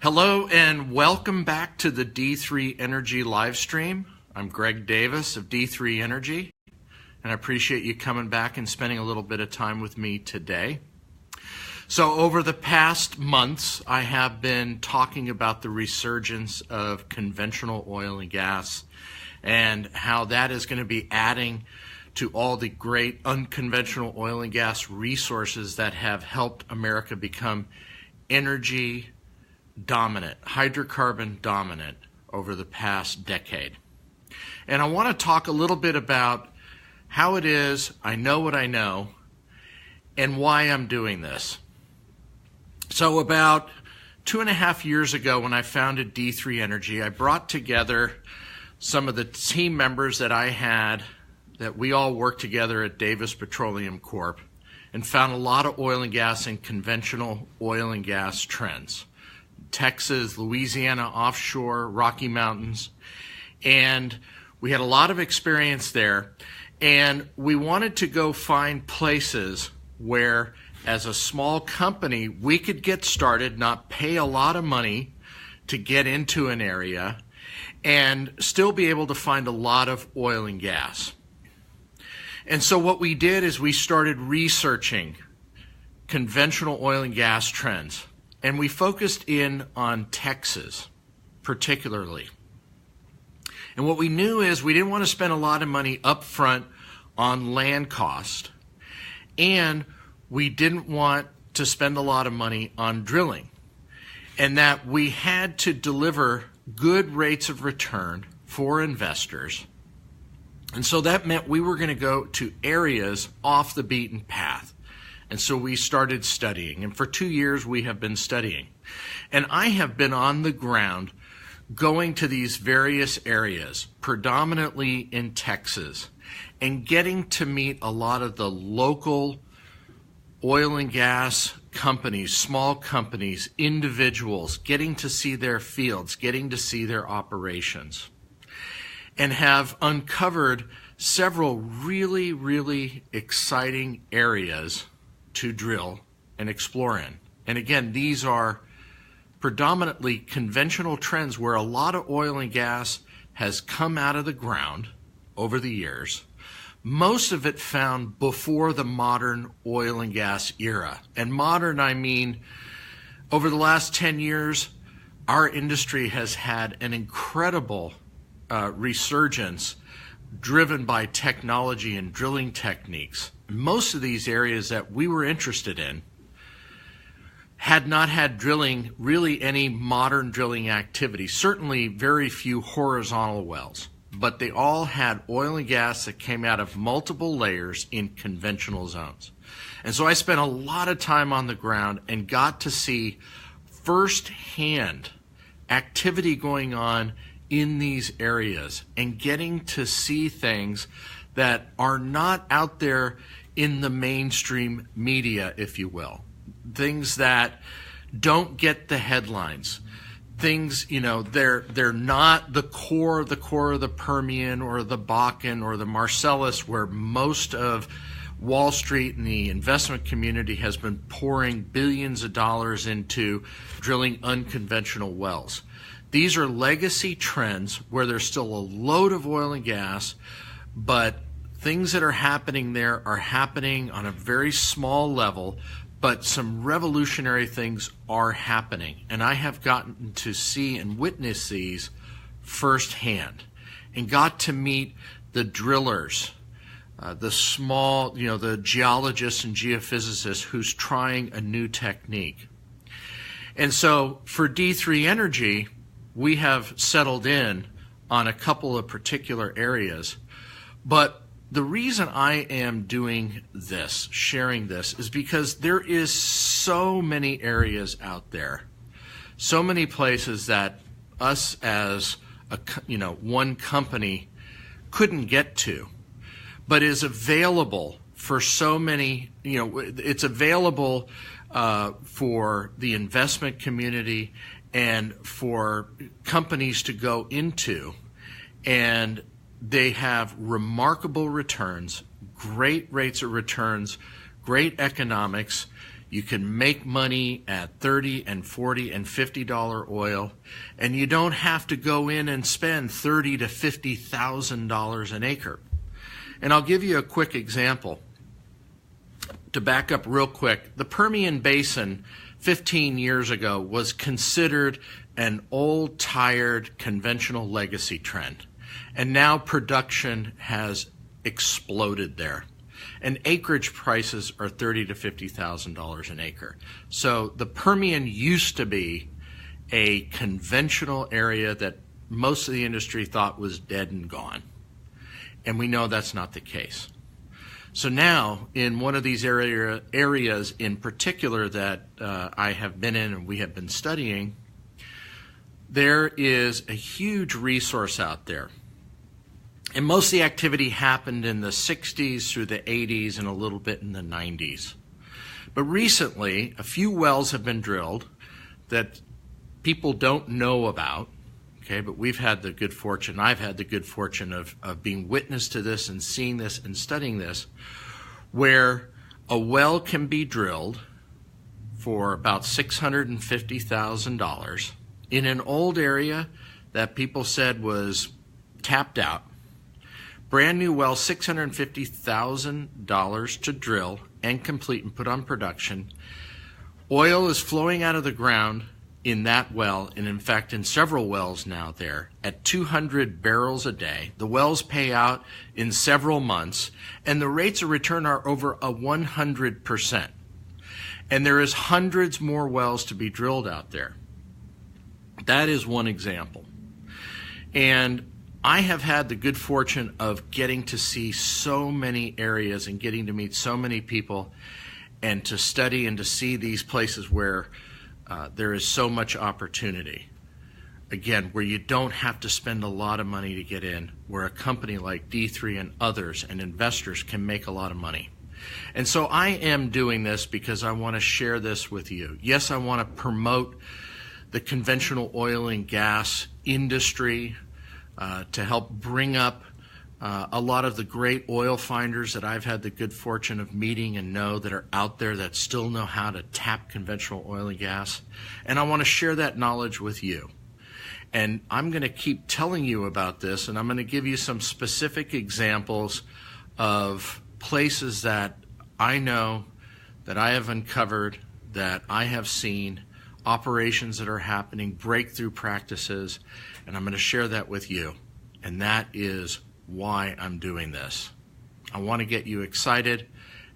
Hello and welcome back to the D3 Energy live stream. I'm Greg Davis of D3 Energy, and I appreciate you coming back and spending a little bit of time with me today. So over the past months, I have been talking about the resurgence of conventional oil and gas and how that is going to be adding to all the great unconventional oil and gas resources that have helped America become energy dominant, hydrocarbon dominant over the past decade. And I want to talk a little bit about how it is I know what I know and why I'm doing this. So about 2.5 years ago when I founded D3 Energy, I brought together some of the team members that I had that we all worked together at Davis Petroleum Corp. and found a lot of oil and gas and conventional oil and gas trends. Texas, Louisiana, offshore, Rocky Mountains. And we had a lot of experience there. And we wanted to go find places where, as a small company, we could get started, not pay a lot of money to get into an area, and still be able to find a lot of oil and gas. And so what we did is we started researching conventional oil and gas trends. And we focused in on Texas, particularly. And what we knew is we didn't want to spend a lot of money up front on land cost. And we didn't want to spend a lot of money on drilling. And that we had to deliver good rates of return for investors. And so that meant we were going to go to areas off the beaten path. And so we started studying, and for 2 years we have been studying. And I have been on the ground going to these various areas, predominantly in Texas, and getting to meet a lot of the local oil and gas companies, small companies, individuals, getting to see their fields, getting to see their operations, and have uncovered several really, really exciting areas to drill and explore in. And again, these are predominantly conventional trends where a lot of oil and gas has come out of the ground over the years. Most of it found before the modern oil and gas era. And modern, I mean, over the last 10 years, our industry has had an incredible resurgence driven by technology and drilling techniques. Most of these areas that we were interested in had not had drilling, really any modern drilling activity, certainly very few horizontal wells, but they all had oil and gas that came out of multiple layers in conventional zones. And so I spent a lot of time on the ground and got to see firsthand activity going on in these areas and getting to see things that are not out there in the mainstream media, if you will. Things that don't get the headlines. Things, you know, they're not the core of the Permian or the Bakken or the Marcellus, where most of Wall Street and the investment community has been pouring billions of dollars into drilling unconventional wells. These are legacy trends where there's still a load of oil and gas, but things that are happening there are happening on a very small level, but some revolutionary things are happening. And I have gotten to see and witness these firsthand and got to meet the drillers, the small, the geologists and geophysicists who's trying a new technique. And so for D3 Energy, we have settled in on a couple of particular areas. But the reason I am doing this, sharing this, is because there is so many areas out there, so many places that us as one company couldn't get to, but is available for so many, it's available for the investment community and for companies to go into, and they have remarkable returns, great rates of returns, great economics. You can make money at $30 and $40 and $50 oil, and you don't have to go in and spend $30,000 to $50,000 an acre. And I'll give you a quick example. To back up real quick, the Permian Basin 15 years ago was considered an old, tired, conventional legacy trend. And now production has exploded there. And acreage prices are $30,000 to $50,000 an acre. So the Permian used to be a conventional area that most of the industry thought was dead and gone. And we know that's not the case. So now, in one of these areas in particular that I have been in and we have been studying, there is a huge resource out there. And most of the activity happened in the 60s through the 80s and a little bit in the 90s. But recently, a few wells have been drilled that people don't know about, okay? But we've had the good fortune, I've had the good fortune of being witness to this and seeing this and studying this, where a well can be drilled for about $650,000 in an old area that people said was tapped out. Brand new well, $650,000 to drill and complete and put on production. Oil is flowing out of the ground in that well, and in fact in several wells now there, at 200 barrels a day. The wells pay out in several months, and the rates of return are over 100%. And there is hundreds more wells to be drilled out there. That is one example. And I have had the good fortune of getting to see so many areas and getting to meet so many people and to study and to see these places where there is so much opportunity. Again, where you don't have to spend a lot of money to get in, where a company like D3 and others and investors can make a lot of money. And so I am doing this because I want to share this with you. Yes, I want to promote the conventional oil and gas industry, to help bring up a lot of the great oil finders that I've had the good fortune of meeting and know that are out there that still know how to tap conventional oil and gas. And I want to share that knowledge with you. And I'm going to keep telling you about this, and I'm going to give you some specific examples of places that I know, that I have uncovered, that I have seen, operations that are happening, breakthrough practices, and I'm going to share that with you. And that is why I'm doing this. I want to get you excited,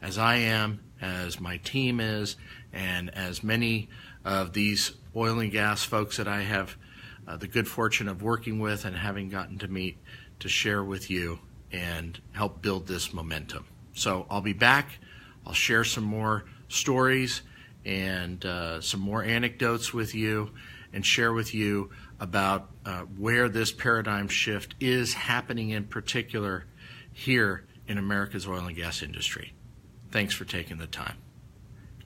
as I am, as my team is, and as many of these oil and gas folks that I have the good fortune of working with and having gotten to meet, to share with you and help build this momentum. So I'll be back. I'll share some more stories and some more anecdotes with you and share with you about where this paradigm shift is happening in particular here in America's oil and gas industry. Thanks for taking the time.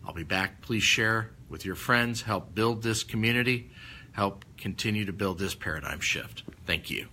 I'll be back. Please share with your friends, help build this community, help continue to build this paradigm shift. Thank you.